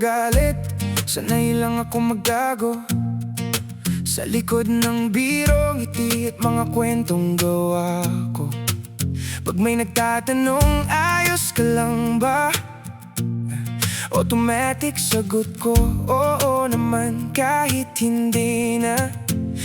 magalit, sanay lang ako magtago sa likod ng biro, ngiti at mga kwentong gawa ko. Pag may nagtatanong, ayos ka lang ba? Automatic sagot ko, oo naman, kahit hindi na.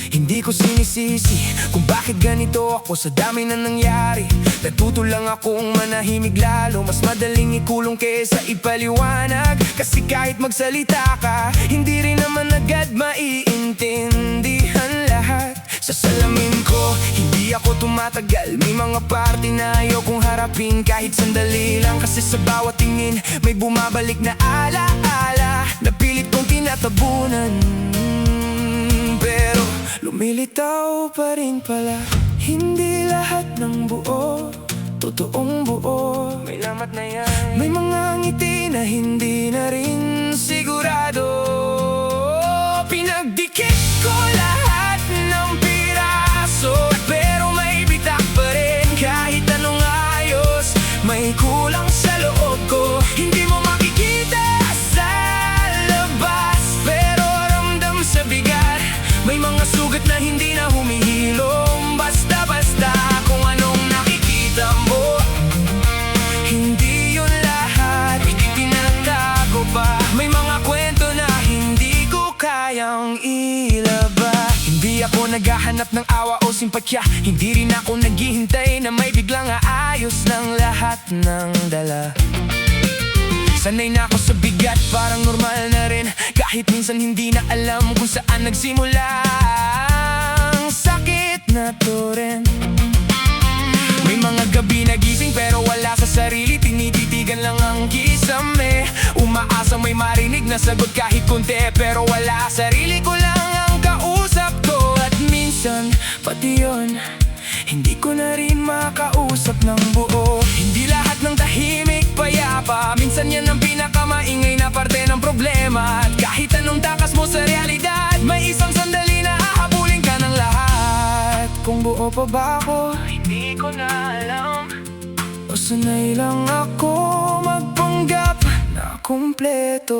Hindi ko sinisisi kung bakit ganito ako sa dami na nangyari. Natuto lang akong manahimik lalo, mas madaling ikulong kesa ipaliwanag. Kasi kahit magsalita ka, hindi rin naman agad maiintindihan lahat. Sa salamin ko, hindi ako tumatagal. May mga parte na ayokong harapin kahit sandali lang. Kasi sa bawat tingin, may bumabalik na alaala na pilit kong tinatabunan. Pero lumilitaw pa rin pala, hindi lahat ng buo, totoong buo. May lamat na yan, may mga ngiti na hindi na rin sigurado. Pinagdikit ko lahat ng piraso, pero may bitak pa rin kahit anong ayos. May kulang sa loob ko, hindi mo makikita sa labas, pero ramdam sa bigat. May mga sugat na hindi na humihilom, basta-basta kung anong nakikita mo. Hindi yun lahat, itinatago pa. May mga kwento na hindi ko kayang ilabas. Hindi ako naghahanap ng awa o simpatya, hindi rin ako naghihintay na may biglang aayos ng lahat ng dala. Sanay na ako sa bigat, parang normal na rin, kahit minsan hindi na alam kung saan nagsimula ang sakit na to rin. May mga gabi nagising pero wala sa sarili, tinititigan lang ang kisame. Umaasa may marinig na sagot kahit konti, pero wala, sarili ko lang ang kausap ko. At minsan, pati yun, hindi ko na rin makausap ng buo. Hindi lahat ng tahimik payapa, minsan yan ang pinakamaingay na parte ng problema. At kahit anong takas mo sa realidad, may isang sandali na hahabulin ka ng lahat. Kung buo pa ba ako, hindi ko na alam, o sanay lang ako magpanggap na kumpleto.